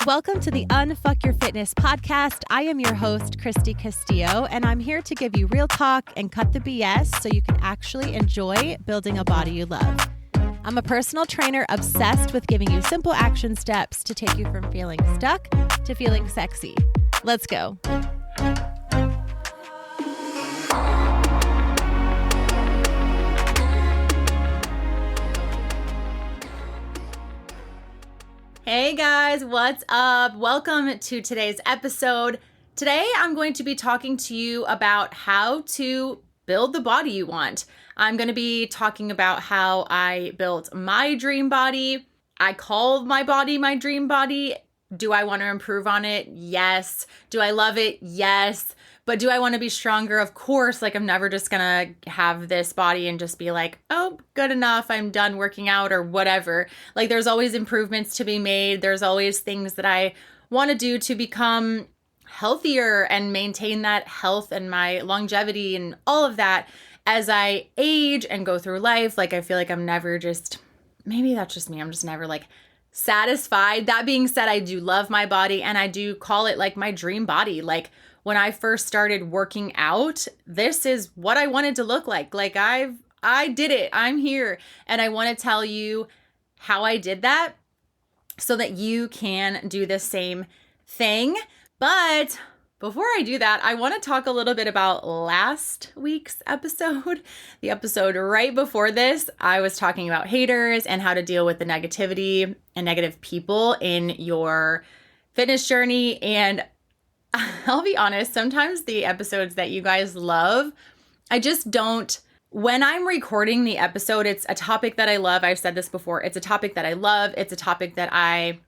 Welcome to the Unfuck Your Fitness podcast. I am your host, Christy Castillo, and I'm here to give you real talk and cut the BS so you can actually enjoy building a body you love. I'm a personal trainer obsessed with giving you simple action steps to take you from feeling stuck to feeling sexy. Let's go. Hey guys, what's up? Welcome to today's episode. Today I'm going to be talking to you about how to build the body you want. I'm going to be talking about how I built my dream body. I called my body my dream body. Do I want to improve on it? Yes. Do I love it? Yes. But do I want to be stronger? Of course. Like, I'm never just going to have this body and just be like, oh, good enough. I'm done working out or whatever. Like, there's always improvements to be made. There's always things that I want to do to become healthier and maintain that health and my longevity and all of that as I age and go through life. Like, I feel like I'm never just, maybe that's just me. I'm just never like satisfied. That being said, I do love my body and I do call it like my dream body. Like, when I first started working out, this is what I wanted to look like. Like, I did it. I'm here. And I want to tell you how I did that so that you can do the same thing. But before I do that, I want to talk a little bit about last week's episode. The episode right before this, I was talking about haters and how to deal with the negativity and negative people in your fitness journey. And I'll be honest, sometimes the episodes that you guys love, I just don't. When I'm recording the episode, it's a topic that I love. I've said this before. It's a topic that I love. It's a topic that I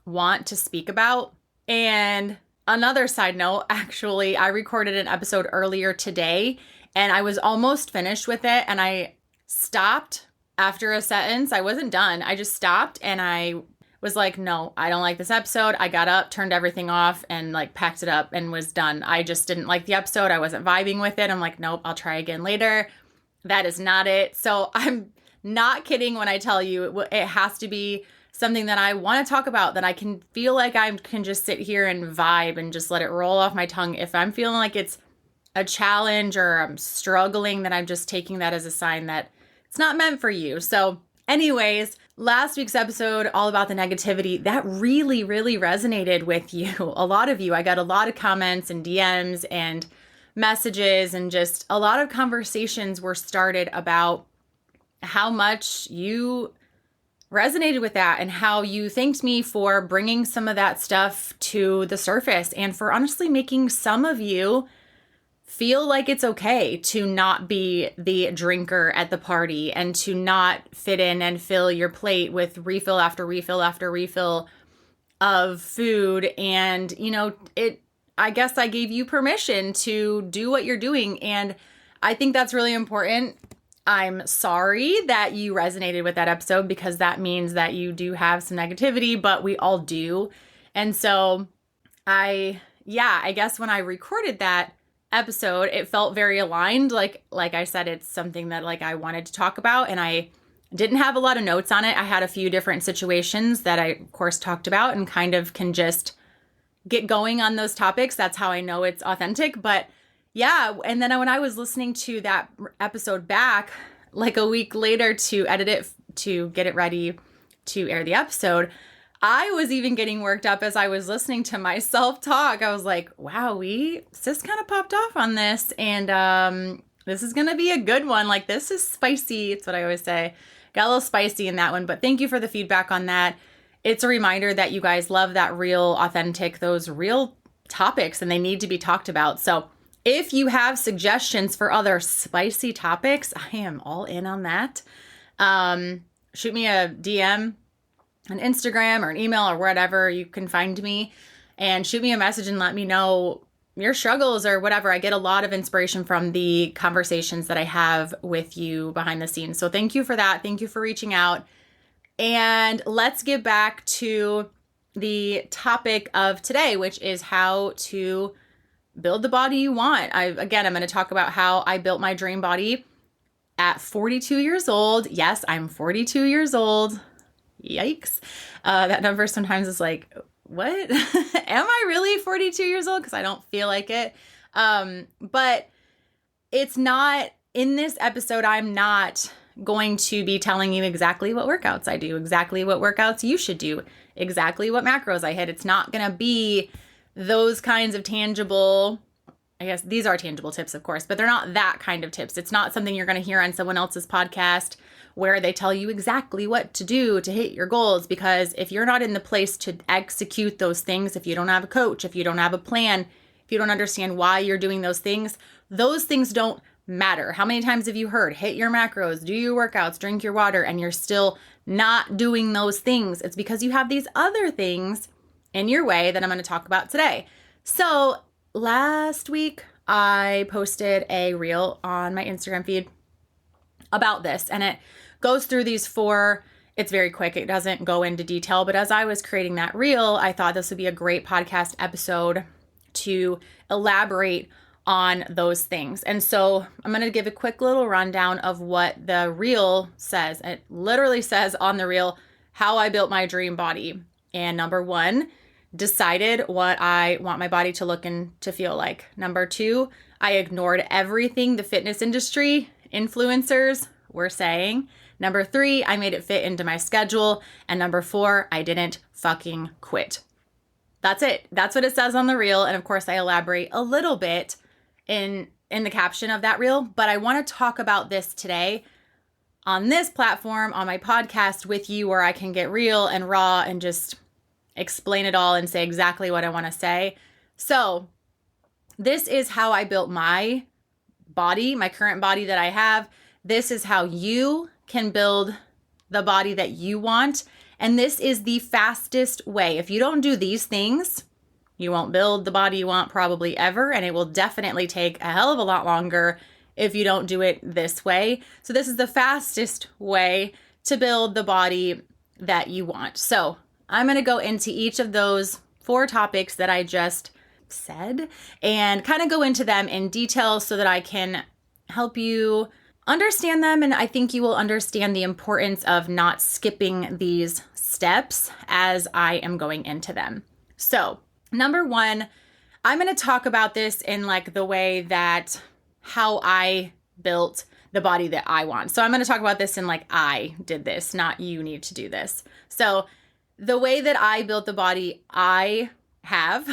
want to speak about. And another side note, actually, I recorded an episode earlier today and I was almost finished with it. And I stopped after a sentence. I wasn't done. I just stopped and I was like, no, I don't like this episode. I got up, turned everything off and like packed it up and was done. I just didn't like the episode. I wasn't vibing with it. I'm like, nope, I'll try again later. That is not it. So I'm not kidding when I tell you it has to be something that I want to talk about, that I can feel like I can just sit here and vibe and just let it roll off my tongue. If I'm feeling like it's a challenge or I'm struggling, then I'm just taking that as a sign that it's not meant for you. So anyways, last week's episode, all about the negativity, that really, really resonated with you. A lot of you. I got a lot of comments and DMs and messages and just a lot of conversations were started about how much you resonated with that and how you thanked me for bringing some of that stuff to the surface and for honestly making some of you feel like it's okay to not be the drinker at the party and to not fit in and fill your plate with refill after refill after refill of food. And, you know, I guess I gave you permission to do what you're doing. And I think that's really important. I'm sorry that you resonated with that episode because that means that you do have some negativity, but we all do. And so I guess when I recorded that episode, it felt very aligned. Like I said, it's something that like I wanted to talk about and I didn't have a lot of notes on it. I had a few different situations that I of course talked about and kind of can just get going on those topics. That's how I know it's authentic. But yeah. And then when I was listening to that episode back like a week later to edit it, to get it ready to air the episode, I was even getting worked up as I was listening to myself talk. I was like, wow, sis kind of popped off on this. And this is going to be a good one. Like, this is spicy. It's what I always say. Got a little spicy in that one. But thank you for the feedback on that. It's a reminder that you guys love that real, authentic, those real topics, and they need to be talked about. So if you have suggestions for other spicy topics, I am all in on that. Shoot me a DM on Instagram or an email or whatever you can find me, and shoot me a message and let me know your struggles or whatever. I get a lot of inspiration from the conversations that I have with you behind the scenes. So thank you for that. Thank you for reaching out. And let's get back to the topic of today, which is how to build the body you want. I'm going to talk about how I built my dream body at 42 years old. Yes, I'm 42 years old. Yikes. That number sometimes is like, what? Am I really 42 years old? Because I don't feel like it. But it's not, in this episode, I'm not going to be telling you exactly what workouts I do, exactly what workouts you should do, exactly what macros I hit. It's not going to be those kinds of tangible, I guess these are tangible tips, of course, but they're not that kind of tips. It's not something you're going to hear on someone else's podcast where they tell you exactly what to do to hit your goals. Because if you're not in the place to execute those things, if you don't have a coach, if you don't have a plan, if you don't understand why you're doing those things don't matter. How many times have you heard, hit your macros, do your workouts, drink your water, and you're still not doing those things? It's because you have these other things in your way that I'm going to talk about today. So last week, I posted a reel on my Instagram feed about this, and it goes through these 4. It's very quick. It doesn't go into detail, but as I was creating that reel, I thought this would be a great podcast episode to elaborate on those things. And so I'm going to give a quick little rundown of what the reel says. It literally says on the reel, how I built my dream body. And number 1, decided what I want my body to look and to feel like. Number 2, I ignored everything the fitness industry influencers were saying. Number 3, I made it fit into my schedule. And number 4, I didn't fucking quit. That's it. That's what it says on the reel. And of course, I elaborate a little bit in the caption of that reel, but I want to talk about this today on this platform, on my podcast with you, where I can get real and raw and just explain it all and say exactly what I want to say. So this is how I built my body, my current body that I have. This is how you can build the body that you want. And this is the fastest way. If you don't do these things, you won't build the body you want probably ever, and it will definitely take a hell of a lot longer if you don't do it this way. So this is the fastest way to build the body that you want. So I'm going to go into each of those 4 topics that I just said and kind of go into them in detail so that I can help you understand them. And I think you will understand the importance of not skipping these steps as I am going into them. So number 1, I'm going to talk about this in like the way that how I built the body that I want. So I'm going to talk about this in like I did this, not you need to do this. So the way that I built the body I have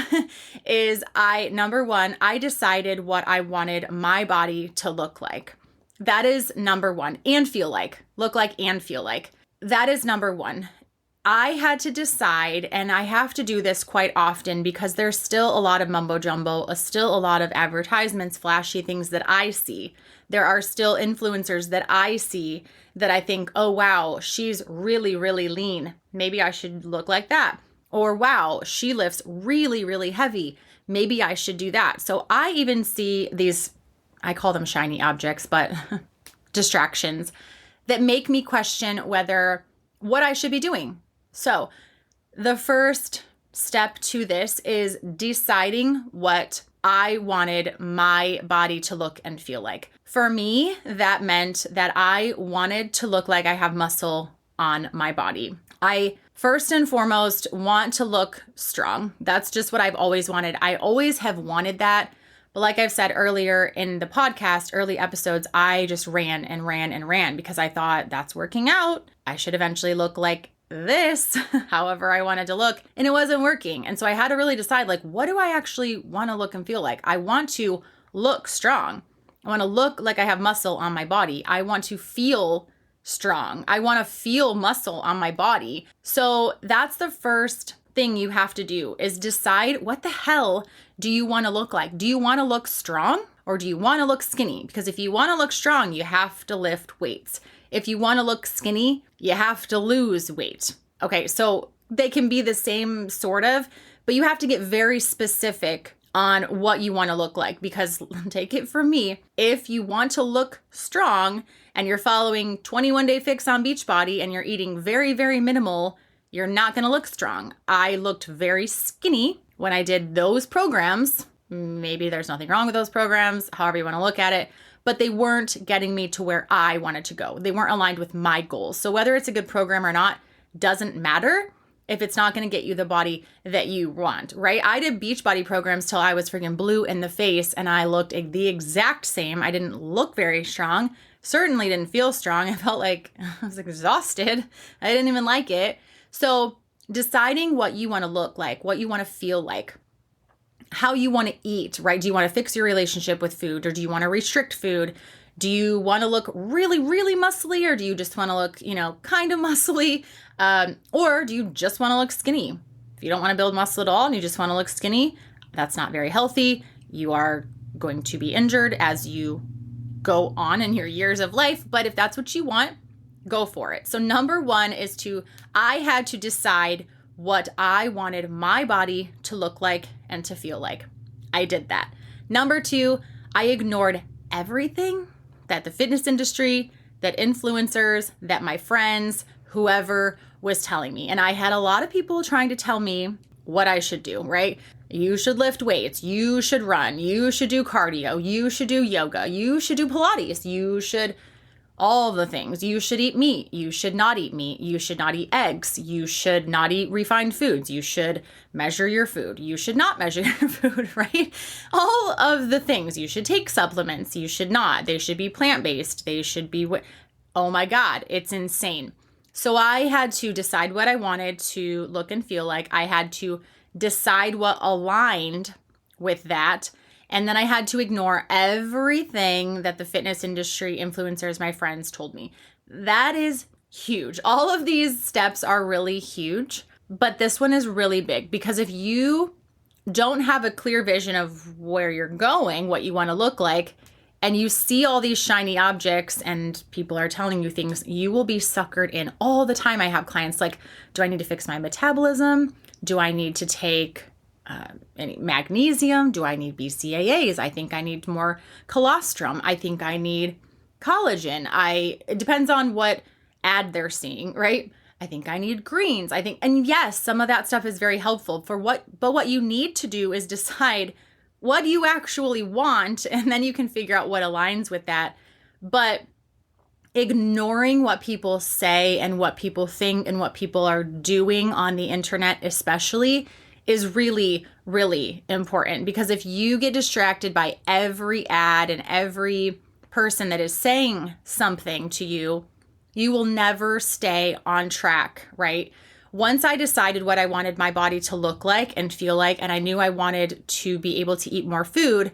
is number 1, I decided what I wanted my body to look like. That is number 1, and feel like. Look like and feel like. That is number 1. I had to decide, and I have to do this quite often because there's still a lot of mumbo jumbo, still a lot of advertisements, flashy things that I see. There are still influencers that I see that I think, oh, wow, she's really, really lean. Maybe I should look like that. Or, wow, she lifts really, really heavy. Maybe I should do that. So I even see these, I call them shiny objects, but distractions that make me question what I should be doing. So the first step to this is deciding what I wanted my body to look and feel like. For me, that meant that I wanted to look like I have muscle on my body. I first and foremost want to look strong. That's just what I've always wanted. I always have wanted that. But like I've said earlier in the podcast, early episodes, I just ran and ran and ran because I thought that's working out. I should eventually look like this, however I wanted to look, and it wasn't working. And so I had to really decide, like, what do I actually want to look and feel like? I want to look strong. I want to look like I have muscle on my body. I want to feel strong. I want to feel muscle on my body. So that's the first thing you have to do is decide what the hell do you want to look like? Do you want to look strong or do you want to look skinny? Because if you want to look strong, you have to lift weights. If you want to look skinny, you have to lose weight. Okay, so they can be the same sort of, but you have to get very specific on what you want to look like because take it from me, if you want to look strong and you're following 21-day fix on Beachbody and you're eating very, very minimal, you're not going to look strong. I looked very skinny when I did those programs. Maybe there's nothing wrong with those programs, however you want to look at it, but they weren't getting me to where I wanted to go. They weren't aligned with my goals. So whether it's a good program or not doesn't matter. if it's not going to get you the body that you want, right? I did Beachbody programs till I was freaking blue in the face and I looked the exact same. I didn't look very strong, certainly didn't feel strong. I felt like I was exhausted. I didn't even like it. So deciding what you want to look like, what you want to feel like, how you want to eat, right? Do you want to fix your relationship with food, or do you want to restrict food? Do you want to look really, really muscly, or do you just want to look, kind of muscly? Or do you just want to look skinny? If you don't want to build muscle at all and you just want to look skinny, that's not very healthy. You are going to be injured as you go on in your years of life. But if that's what you want, go for it. So number one is I had to decide what I wanted my body to look like and to feel like. I did that. Number two, I ignored everything that the fitness industry, that influencers, that my friends, whoever was telling me. And I had a lot of people trying to tell me what I should do, right? You should lift weights. You should run. You should do cardio. You should do yoga. You should do Pilates. You should all the things. You should eat meat. You should not eat meat. You should not eat eggs. You should not eat refined foods. You should measure your food. You should not measure your food, right? All of the things. You should take supplements. You should not. They should be plant-based. They should be, oh my God, it's insane. So I had to decide what I wanted to look and feel like. I had to decide what aligned with that. And then I had to ignore everything that the fitness industry, influencers, my friends told me. That is huge. All of these steps are really huge, but this one is really big because if you don't have a clear vision of where you're going, what you want to look like, and you see all these shiny objects and people are telling you things, you will be suckered in all the time. I have clients like, do I need to fix my metabolism? Do I need to take any magnesium? Do I need BCAAs? I think I need more colostrum. I think I need collagen. It depends on what ad they're seeing, right? I think I need greens. And yes, some of that stuff is very helpful but what you need to do is decide what you actually want, and then you can figure out what aligns with that. But ignoring what people say and what people think and what people are doing on the internet especially is really, really important, because if you get distracted by every ad and every person that is saying something to you, you will never stay on track, right? Once I decided what I wanted my body to look like and feel like, and I knew I wanted to be able to eat more food,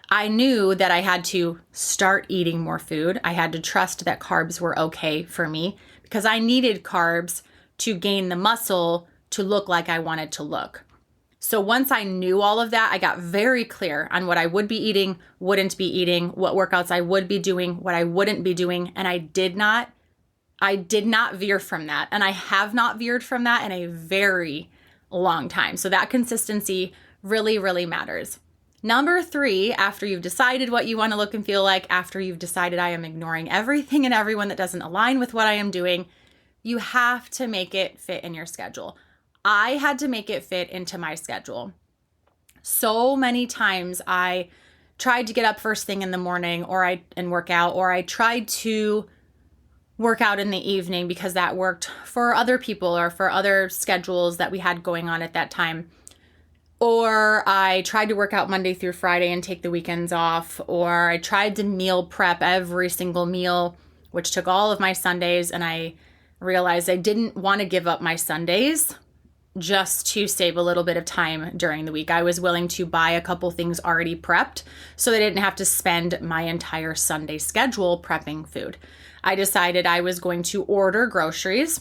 I knew that I had to start eating more food. I had to trust that carbs were okay for me because I needed carbs to gain the muscle to look like I wanted to look. So once I knew all of that, I got very clear on what I would be eating, wouldn't be eating, what workouts I would be doing, what I wouldn't be doing, and I did not veer from that. And I have not veered from that in a very long time. So that consistency really, really matters. Number 3, after you've decided what you want to look and feel like, after you've decided I am ignoring everything and everyone that doesn't align with what I am doing, you have to make it fit in your schedule. I had to make it fit into my schedule. So many times I tried to get up first thing in the morning and work out, or I tried to work out in the evening because that worked for other people or for other schedules that we had going on at that time. Or I tried to work out Monday through Friday and take the weekends off. Or I tried to meal prep every single meal, which took all of my Sundays. And I realized I didn't want to give up my Sundays just to save a little bit of time during the week. I was willing to buy a couple things already prepped so that I didn't have to spend my entire Sunday schedule prepping food. I decided I was going to order groceries,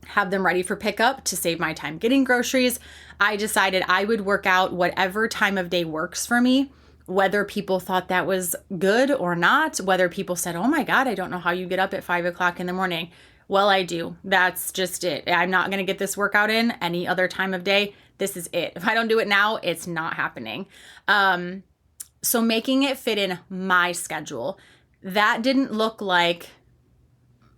have them ready for pickup to save my time getting groceries. I decided I would work out whatever time of day works for me, whether people thought that was good or not, whether people said, oh my God, I don't know how you get up at 5 o'clock in the morning. Well, I do. That's just it. I'm not going to get this workout in any other time of day. This is it. If I don't do it now, it's not happening. So making it fit in my schedule, that didn't look like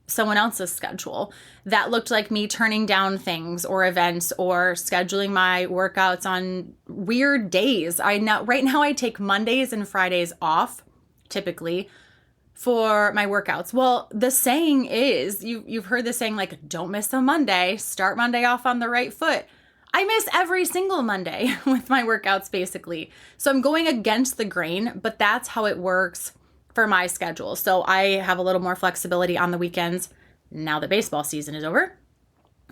someone else's schedule. That looked like me turning down things or events or scheduling my workouts on weird days. Right now I take Mondays and Fridays off, typically, for my workouts? Well, the saying is, you've heard the saying, like, don't miss a Monday, start Monday off on the right foot. I miss every single Monday with my workouts, basically. So I'm going against the grain, but that's how it works for my schedule. So I have a little more flexibility on the weekends. Now that baseball season is over,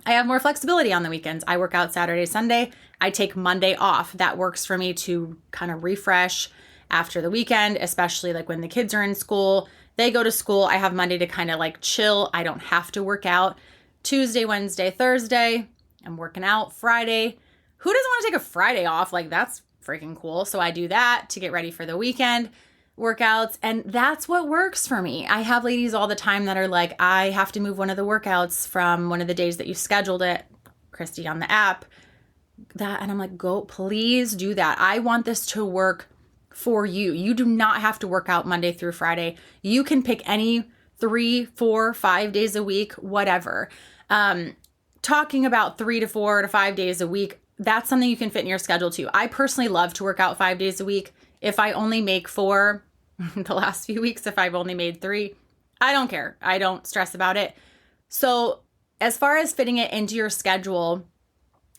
I have more flexibility on the weekends. I work out Saturday, Sunday. I take Monday off. That works for me to kind of refresh after the weekend, especially like when the kids are in school. They go to school. I have Monday to kind of like chill. I don't have to work out. Tuesday, Wednesday, Thursday, I'm working out. Friday, who doesn't want to take a Friday off? Like, that's freaking cool. So I do that to get ready for the weekend workouts. And that's what works for me. I have ladies all the time that are like, I have to move one of the workouts from one of the days that you scheduled it, Christy, on the app. And I'm like, go, please do that. I want this to work for you. You do not have to work out Monday through Friday. You can pick any 3, 4, 5 days a week, whatever. Talking about 3 to 4 to 5 days a week, that's something you can fit in your schedule too. I personally love to work out 5 days a week. If I only make 4 the last few weeks, if I've only made 3, I don't care. I don't stress about it. So as far as fitting it into your schedule,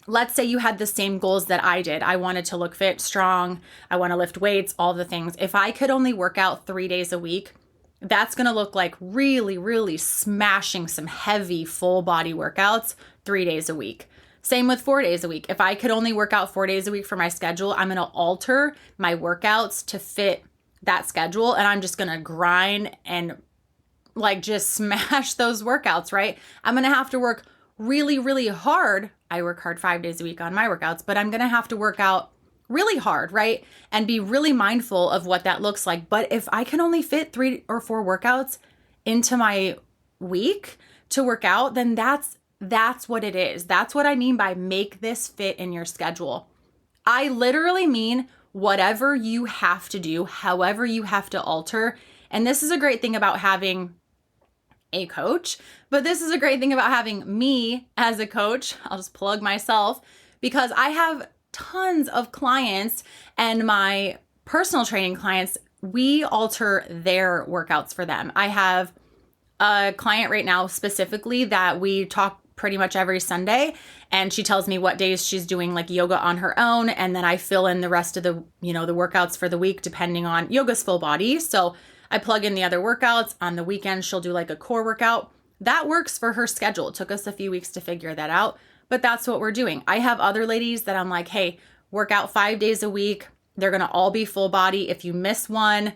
let's say you had the same goals that I did. I wanted to look fit, strong. I want to lift weights, all the things. If I could only work out 3 days a week, that's going to look like really, really smashing some heavy full body workouts 3 days a week. Same with 4 days a week. If I could only work out 4 days a week for my schedule, I'm going to alter my workouts to fit that schedule. And I'm just going to grind and like just smash those workouts, right? I'm going to have to work really, really hard. I work hard 5 days a week on my workouts, but I'm going to have to work out really hard, right? And be really mindful of what that looks like. But if I can only fit 3 or 4 workouts into my week to work out, then that's what it is. That's what I mean by make this fit in your schedule. I literally mean whatever you have to do, however you have to alter. And this is a great thing about having a coach, but this is a great thing about having me as a coach. I'll just plug myself because I have tons of clients, and my personal training clients, we alter their workouts for them. I have a client right now specifically that we talk pretty much every Sunday, and she tells me what days she's doing like yoga on her own, and then I fill in the rest of the, the workouts for the week depending on yoga's full body. So I plug in the other workouts. On the weekend, she'll do like a core workout. That works for her schedule. It took us a few weeks to figure that out, but that's what we're doing. I have other ladies that I'm like, hey, work out 5 days a week. They're going to all be full body. If you miss 1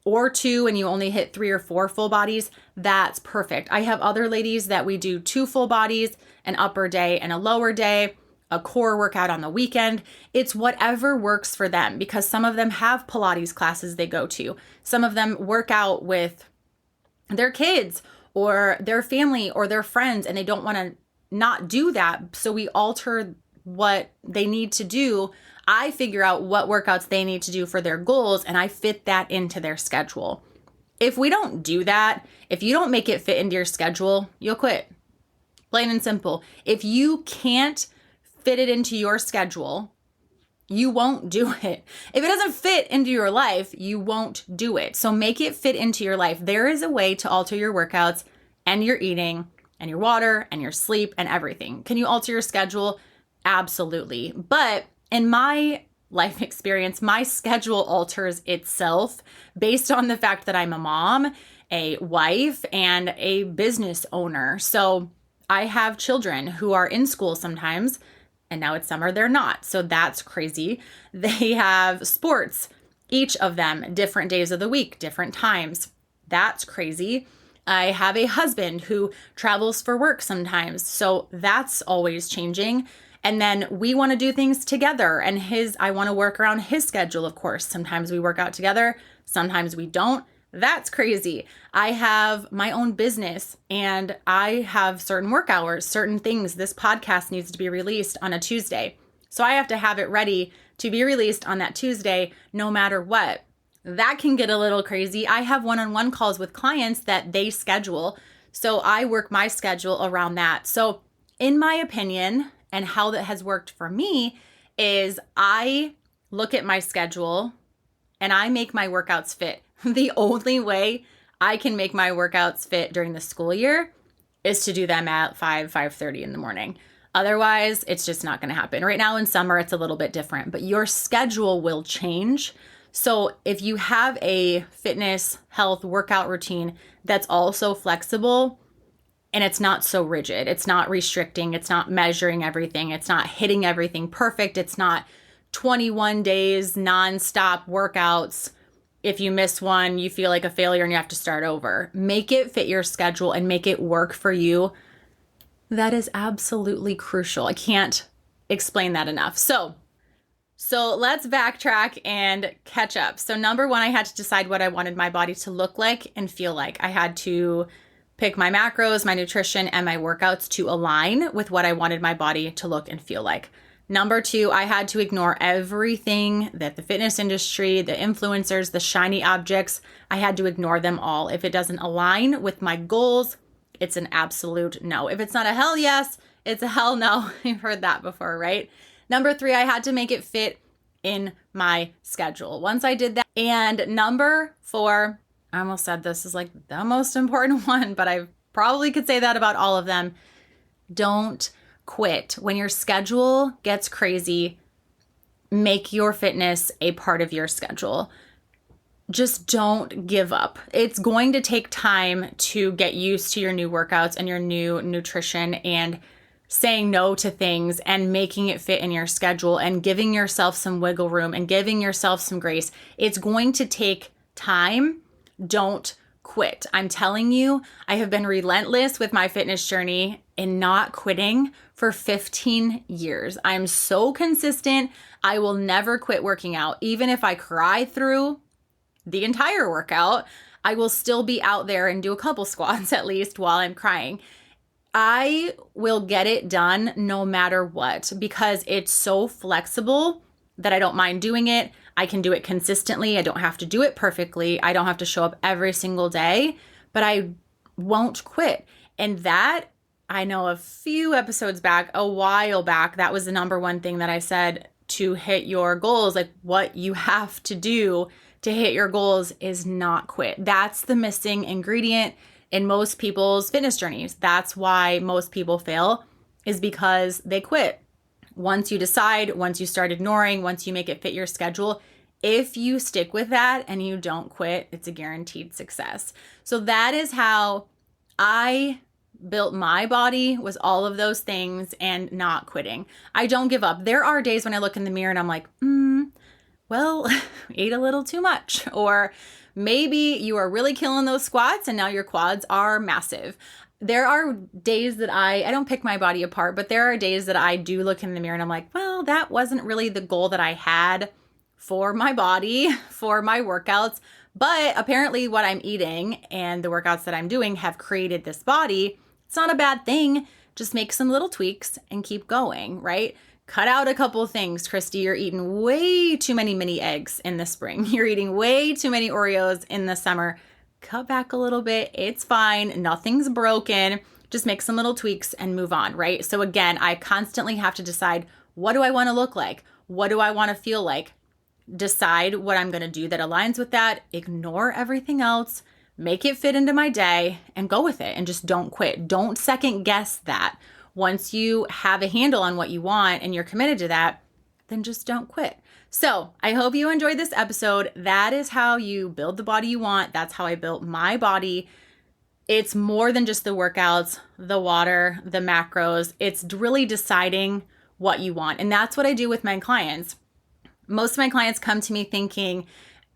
or 2 and you only hit 3 or 4 full bodies, that's perfect. I have other ladies that we do 2 full bodies, an upper day and a lower day, a core workout on the weekend. It's whatever works for them, because some of them have Pilates classes they go to. Some of them work out with their kids or their family or their friends, and they don't want to not do that. So we alter what they need to do. I figure out what workouts they need to do for their goals, and I fit that into their schedule. If we don't do that, if you don't make it fit into your schedule, you'll quit. Plain and simple. If you can't fit it into your schedule, you won't do it. If it doesn't fit into your life, you won't do it. So make it fit into your life. There is a way to alter your workouts and your eating and your water and your sleep and everything. Can you alter your schedule? Absolutely. But in my life experience, my schedule alters itself based on the fact that I'm a mom, a wife, and a business owner. So I have children who are in school sometimes, and now it's summer, they're not. So that's crazy. They have sports, each of them different days of the week, different times. That's crazy. I have a husband who travels for work sometimes. So that's always changing. And then we want to do things together, and I want to work around his schedule, of course. Sometimes we work out together, sometimes we don't. That's crazy. I have my own business, and I have certain work hours, certain things. This podcast needs to be released on a Tuesday. So I have to have it ready to be released on that Tuesday, no matter what. That can get a little crazy. I have one-on-one calls with clients that they schedule. So I work my schedule around that. So in my opinion, and how that has worked for me, is I look at my schedule and I make my workouts fit. The only way I can make my workouts fit during the school year is to do them at 5:30 in the morning. Otherwise, it's just not going to happen. Right now in summer, it's a little bit different, but your schedule will change. So if you have a fitness, health, workout routine that's also flexible and it's not so rigid, it's not restricting, it's not measuring everything, it's not hitting everything perfect, it's not 21 days nonstop workouts. If you miss one, you feel like a failure and you have to start over. Make it fit your schedule and make it work for you. That is absolutely crucial. I can't explain that enough. So let's backtrack and catch up. So number one, I had to decide what I wanted my body to look like and feel like. I had to pick my macros, my nutrition, and my workouts to align with what I wanted my body to look and feel like. Number two, I had to ignore everything that the fitness industry, the influencers, the shiny objects, I had to ignore them all. If it doesn't align with my goals, it's an absolute no. If it's not a hell yes, it's a hell no. You've heard that before, right? Number three, I had to make it fit in my schedule. Once I did that. And number four, I almost said this is like the most important one, but I probably could say that about all of them. Don't quit. When your schedule gets crazy, make your fitness a part of your schedule. Just don't give up. It's going to take time to get used to your new workouts and your new nutrition and saying no to things and making it fit in your schedule and giving yourself some wiggle room and giving yourself some grace. It's going to take time. Don't quit. I'm telling you, I have been relentless with my fitness journey in not quitting for 15 years. I'm so consistent. I will never quit working out. Even if I cry through the entire workout, I will still be out there and do a couple squats at least while I'm crying. I will get it done no matter what because it's so flexible that I don't mind doing it. I can do it consistently. I don't have to do it perfectly. I don't have to show up every single day, but I won't quit. And that, I know a few episodes back, a while back, that was the number one thing that I said to hit your goals. Like what you have to do to hit your goals is not quit. That's the missing ingredient in most people's fitness journeys. That's why most people fail, is because they quit. Once you decide, once you start ignoring, once you make it fit your schedule, if you stick with that and you don't quit, it's a guaranteed success. So that is how I built my body, was all of those things and not quitting. I don't give up. There are days when I look in the mirror and I'm like, well, ate a little too much. Or maybe you are really killing those squats and now your quads are massive. There are days that I don't pick my body apart, but there are days that I do look in the mirror and I'm like, well, that wasn't really the goal that I had for my body, for my workouts. But apparently what I'm eating and the workouts that I'm doing have created this body. It's not a bad thing. Just make some little tweaks and keep going, right? Cut out a couple things. Christy, you're eating way too many mini eggs in the spring. You're eating way too many Oreos in the summer. Cut back a little bit. It's fine. Nothing's broken. Just make some little tweaks and move on, right? So again, I constantly have to decide, what do I want to look like? What do I want to feel like? Decide what I'm going to do that aligns with that. Ignore everything else. Make it fit into my day and go with it and just don't quit. Don't second guess that. Once you have a handle on what you want and you're committed to that, then just don't quit. So I hope you enjoyed this episode. That is how you build the body you want. That's how I built my body. It's more than just the workouts, the water, the macros. It's really deciding what you want. And that's what I do with my clients. Most of my clients come to me thinking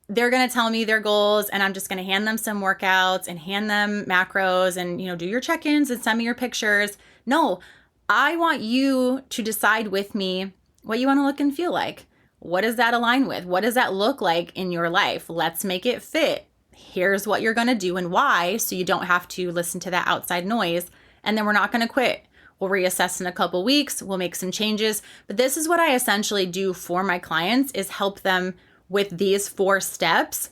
they're going to tell me their goals and I'm just going to hand them some workouts and hand them macros and, do your check-ins and send me your pictures. No, I want you to decide with me what you want to look and feel like. What does that align with? What does that look like in your life? Let's make it fit. Here's what you're going to do and why, so you don't have to listen to that outside noise. And then we're not going to quit. We'll reassess in a couple weeks. We'll make some changes. But this is what I essentially do for my clients, is help them with these 4 steps,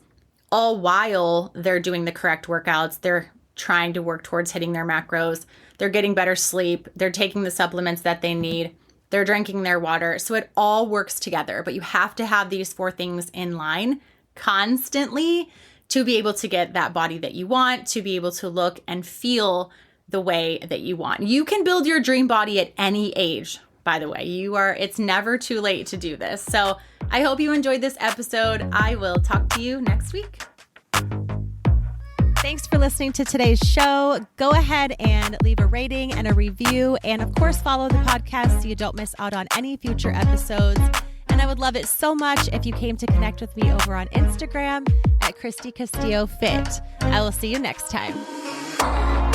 all while they're doing the correct workouts. They're trying to work towards hitting their macros. They're getting better sleep. They're taking the supplements that they need. They're drinking their water. So it all works together. But you have to have these 4 things in line constantly to be able to get that body that you want, to be able to look and feel the way that you want. You can build your dream body at any age, by the way. It's never too late to do this. So I hope you enjoyed this episode. I will talk to you next week. Thanks for listening to today's show. Go ahead and leave a rating and a review. And of course, follow the podcast so you don't miss out on any future episodes. And I would love it so much if you came to connect with me over on Instagram at Christy Castillo Fit. I will see you next time.